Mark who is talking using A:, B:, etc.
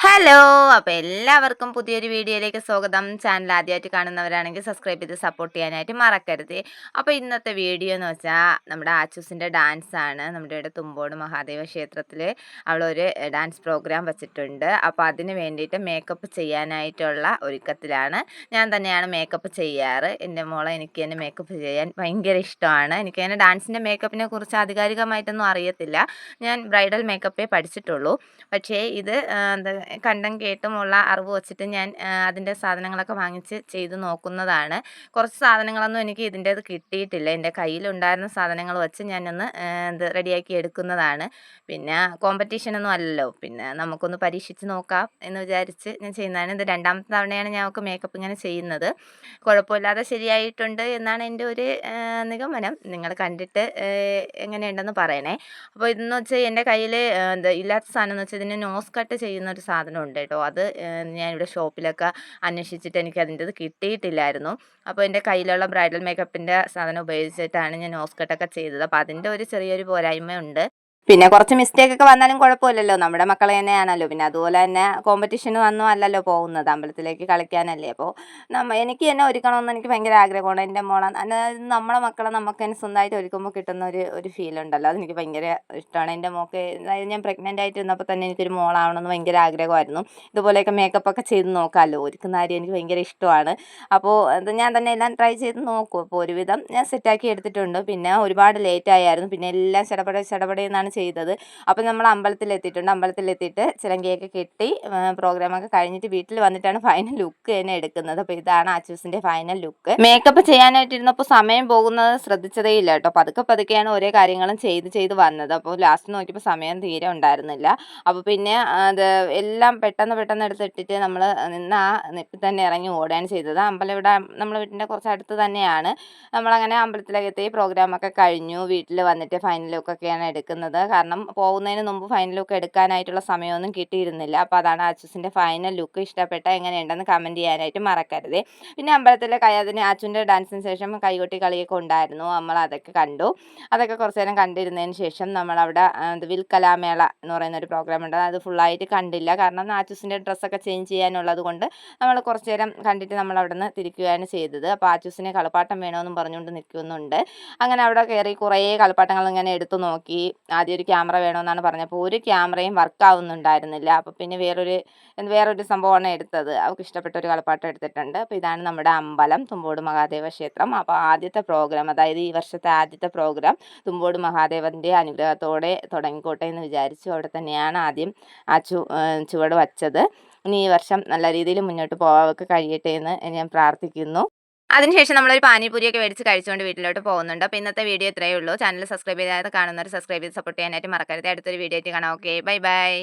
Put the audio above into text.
A: Hello! അപ്പോൾ എല്ലാവർക്കും പുതിയൊരു വീഡിയോയിലേക്ക് സ്വാഗതം. ചാനൽ ആദ്യമായിട്ട് കാണുന്നവരാണെങ്കിൽ സബ്സ്ക്രൈബ് ചെയ്ത് സപ്പോർട്ട് ചെയ്യാനായിട്ട് മറക്കരുത്. അപ്പോൾ ഇന്നത്തെ വീഡിയോ എന്ന് വെച്ചാൽ നമ്മുടെ ആച്ചൂസിൻ്റെ ഡാൻസാണ്. നമ്മുടെ ഇവിടെ തുമ്പോട് മഹാദേവ ക്ഷേത്രത്തിൽ അവളൊരു ഡാൻസ് പ്രോഗ്രാം വെച്ചിട്ടുണ്ട്. അപ്പോൾ അതിന് വേണ്ടിയിട്ട് മേക്കപ്പ് ചെയ്യാനായിട്ടുള്ള ഒരുക്കത്തിലാണ്. ഞാൻ തന്നെയാണ് മേക്കപ്പ് ചെയ്യാറ്. എൻ്റെ മോളെ എനിക്ക് തന്നെ മേക്കപ്പ് ചെയ്യാൻ ഭയങ്കര ഇഷ്ടമാണ്. എനിക്കങ്ങനെ ഡാൻസിൻ്റെ മേക്കപ്പിനെ കുറിച്ച് ആധികാരികമായിട്ടൊന്നും അറിയത്തില്ല. ഞാൻ ബ്രൈഡൽ മേക്കപ്പേ പഠിച്ചിട്ടുള്ളൂ. പക്ഷേ ഇത് കണ്ടും കേട്ടുമുള്ള അറിവ് വെച്ചിട്ട് ഞാൻ അതിൻ്റെ സാധനങ്ങളൊക്കെ വാങ്ങിച്ച് ചെയ്ത് നോക്കുന്നതാണ്. കുറച്ച് സാധനങ്ങളൊന്നും എനിക്ക് ഇതിൻ്റേത് കിട്ടിയിട്ടില്ല. എൻ്റെ കയ്യിലുണ്ടായിരുന്ന സാധനങ്ങൾ വെച്ച് ഞാനൊന്ന് ഇത് റെഡിയാക്കി എടുക്കുന്നതാണ്. പിന്നെ കോമ്പറ്റീഷനൊന്നും അല്ലല്ലോ. പിന്നെ നമുക്കൊന്ന് പരീക്ഷിച്ച് നോക്കാം എന്ന് വിചാരിച്ച് ഞാൻ ചെയ്യുന്നതാണ്. ഇത് രണ്ടാമത്തെ തവണയാണ് ഞാൻ അവൾക്ക് മേക്കപ്പ് ഇങ്ങനെ ചെയ്യുന്നത്. കുഴപ്പമില്ലാതെ ശരിയായിട്ടുണ്ട് എന്നാണ് എൻ്റെ ഒരു നിഗമനം. നിങ്ങൾ കണ്ടിട്ട് എങ്ങനെയുണ്ടെന്ന് പറയണേ. അപ്പോൾ ഇതെന്ന് വെച്ചാൽ എൻ്റെ കയ്യിൽ ഇല്ലാത്ത സാധനം എന്ന് വെച്ചാൽ ഇതിന് നോസ് കട്ട് ചെയ്യുന്ന ഒരു സാധനം ഉണ്ട് കേട്ടോ. അത് ഞാനിവിടെ ഷോപ്പിലൊക്കെ അന്വേഷിച്ചിട്ട് എനിക്ക് അതിൻ്റെത് കിട്ടിയിട്ടില്ലായിരുന്നു. അപ്പോൾ എൻ്റെ കയ്യിലുള്ള ബ്രൈഡൽ മേക്കപ്പിൻ്റെ സാധനം ഉപയോഗിച്ചിട്ടാണ് ഞാൻ നോസ് കട്ടൊക്കെ ചെയ്തത്. അപ്പോൾ അതിൻ്റെ ഒരു ചെറിയൊരു പോരായ്മയുണ്ട്. പിന്നെ കുറച്ച് മിസ്റ്റേക്ക് ഒക്കെ വന്നാലും കുഴപ്പമില്ലല്ലോ, നമ്മുടെ മക്കൾ തന്നെയാണല്ലോ. പിന്നെ അതുപോലെ തന്നെ കോമ്പറ്റീഷനും ഒന്നും അല്ലല്ലോ പോകുന്നത്, അമ്പലത്തിലേക്ക് കളിക്കാനല്ലേ. അപ്പോൾ എനിക്ക് തന്നെ ഒരുക്കണമെന്ന് എനിക്ക് ഭയങ്കര ആഗ്രഹമാണ്. എൻ്റെ മോളെ നമ്മളെ മക്കളെ നമുക്ക് തന്നെ സ്വന്തമായിട്ട് ഒരുക്കുമ്പോൾ കിട്ടുന്ന ഒരു ഫീൽ ഉണ്ടല്ലോ, അതെനിക്ക് ഭയങ്കര ഇഷ്ടമാണ്. എൻ്റെ മോൾക്ക് അതായത് ഞാൻ പ്രഗ്നൻ്റ് ആയിട്ട് ഇരുന്നപ്പോൾ തന്നെ എനിക്കൊരു മോളാവണമെന്ന് ഭയങ്കര ആഗ്രഹമായിരുന്നു. ഇതുപോലെയൊക്കെ മേക്കപ്പൊക്കെ ചെയ്ത് നോക്കാമല്ലോ, ഒരുക്കുന്ന കാര്യം എനിക്ക് ഭയങ്കര ഇഷ്ടമാണ്. അപ്പോൾ ഞാൻ തന്നെ എല്ലാം ട്രൈ ചെയ്ത് നോക്കും. അപ്പോൾ ഒരുവിധം ഞാൻ സെറ്റാക്കി എടുത്തിട്ടുണ്ട്. പിന്നെ ഒരുപാട് ലേറ്റ് ആയായിരുന്നു. പിന്നെ എല്ലാം ചടപടയെന്നാണ് ചെയ്തത്. അപ്പോൾ നമ്മൾ അമ്പലത്തിലെത്തിയിട്ടുണ്ട്. അമ്പലത്തിലെത്തിയിട്ട് ചിലങ്കയൊക്കെ കെട്ടി പ്രോഗ്രാമൊക്കെ കഴിഞ്ഞിട്ട് വീട്ടിൽ വന്നിട്ടാണ് ഫൈനൽ ലുക്ക് തന്നെ എടുക്കുന്നത്. അപ്പോൾ ഇതാണ് ആച്ചൂസിൻ്റെ ഫൈനൽ ലുക്ക്. മേക്കപ്പ് ചെയ്യാനായിട്ടിരുന്നപ്പോൾ സമയം പോകുന്നത് ശ്രദ്ധിച്ചതേ ഇല്ല കേട്ടോ. പതുക്കെയാണ് ഓരോ കാര്യങ്ങളും ചെയ്ത് വന്നത്. അപ്പോൾ ലാസ്റ്റ് നോക്കിയപ്പോൾ സമയം തീരെ ഉണ്ടായിരുന്നില്ല. അപ്പോൾ പിന്നെ അത് എല്ലാം പെട്ടെന്ന് എടുത്തിട്ടിട്ട് നമ്മൾ നിന്ന് ആ നിപ്പിൽ തന്നെ ഇറങ്ങി ഓടുകയാണ് ചെയ്തത്. അമ്പലം ഇവിടെ നമ്മളെ വീട്ടിൻ്റെ കുറച്ച് അടുത്ത് തന്നെയാണ്. നമ്മളങ്ങനെ അമ്പലത്തിലേക്ക് എത്തി, പ്രോഗ്രാമൊക്കെ കഴിഞ്ഞു. വീട്ടിൽ വന്നിട്ട് ഫൈനൽ ലുക്കൊക്കെയാണ് എടുക്കുന്നത്. കാരണം പോകുന്നതിന് മുമ്പ് ഫൈനൽ ലുക്ക് എടുക്കാനായിട്ടുള്ള സമയമൊന്നും കിട്ടിയിരുന്നില്ല. അപ്പോൾ അതാണ് ആച്ചൂസിൻ്റെ ഫൈനൽ ലുക്ക്. ഇഷ്ടപ്പെട്ട എങ്ങനെയുണ്ടെന്ന് കമൻറ്റ് ചെയ്യാനായിട്ട് മറക്കരുത്. പിന്നെ അമ്പലത്തിലെ അതിന് ആച്ചൂൻ്റെ ഡാൻസിന് ശേഷം കൈകൊട്ടി കളിയൊക്കെ ഉണ്ടായിരുന്നു. നമ്മൾ അതൊക്കെ കണ്ടു. അതൊക്കെ കുറച്ച് നേരം കണ്ടിരുന്നതിന് ശേഷം നമ്മളവിടെ വിൽക്കലാമേള എന്ന് പറയുന്ന ഒരു പ്രോഗ്രാം ഉണ്ട്. അത് ഫുള്ളായിട്ട് കണ്ടില്ല, കാരണം ആച്ചൂസിൻ്റെ ഡ്രസ്സൊക്കെ ചേഞ്ച് ചെയ്യാനുള്ളത് കൊണ്ട് നമ്മൾ കുറച്ച് നേരം കണ്ടിട്ട് നമ്മൾ അവിടെ നിന്ന് തിരിക്കുകയാണ് ചെയ്തത്. അപ്പോൾ ആച്ചൂസിന് കളിപ്പാട്ടം വേണമെന്നും പറഞ്ഞുകൊണ്ട് നിൽക്കുന്നുണ്ട്. അങ്ങനെ അവിടെ കയറി കുറേ കളിപ്പാട്ടങ്ങൾ ഇങ്ങനെ എടുത്തു നോക്കി. ആദ്യം ഒരു ക്യാമറ വേണമെന്നാണ് പറഞ്ഞപ്പോൾ ഒരു ക്യാമറയും വർക്ക് ആവുന്നുണ്ടായിരുന്നില്ല. അപ്പോൾ പിന്നെ വേറൊരു സംഭവമാണ് എടുത്തത്. അവൾക്ക് ഇഷ്ടപ്പെട്ട ഒരു കളിപ്പാട്ടം എടുത്തിട്ടുണ്ട്. അപ്പോൾ ഇതാണ് നമ്മുടെ അമ്പലം, തുമ്പോട് മഹാദേവ ക്ഷേത്രം. അപ്പോൾ ആദ്യത്തെ പ്രോഗ്രാം, അതായത് ഈ വർഷത്തെ ആദ്യത്തെ പ്രോഗ്രാം തുമ്പോട് മഹാദേവൻ്റെ അനുഗ്രഹത്തോടെ തുടങ്ങിക്കോട്ടെ എന്ന് വിചാരിച്ചു. അവിടെ തന്നെയാണ് ആദ്യം ആ ചുവട് വച്ചത്. ഇനി ഈ വർഷം നല്ല രീതിയിൽ മുന്നോട്ട് പോകാനൊക്കെ കഴിയട്ടെ എന്ന് ഞാൻ പ്രാർത്ഥിക്കുന്നു. അതിനുശേഷം നമ്മളൊരു പാനിപൂരിയൊക്കെ മേടിച്ച് കഴിച്ചുകൊണ്ട് വീട്ടിലോട്ട് പോകുന്നുണ്ട്. അപ്പോൾ ഇന്നത്തെ വീഡിയോ ഇത്രയേ ഉള്ളൂ. ചാനൽ സബ്സ്ക്രൈബ് ചെയ്യാതെ കാണുന്നവർ സബ്സ്ക്രൈബ് ചെയ്ത് സപ്പോർട്ട് ചെയ്യാനായിട്ട് മറക്കരുത്. അടുത്തൊരു വീഡിയോ ആയിട്ട് കാണാം. Okay, by.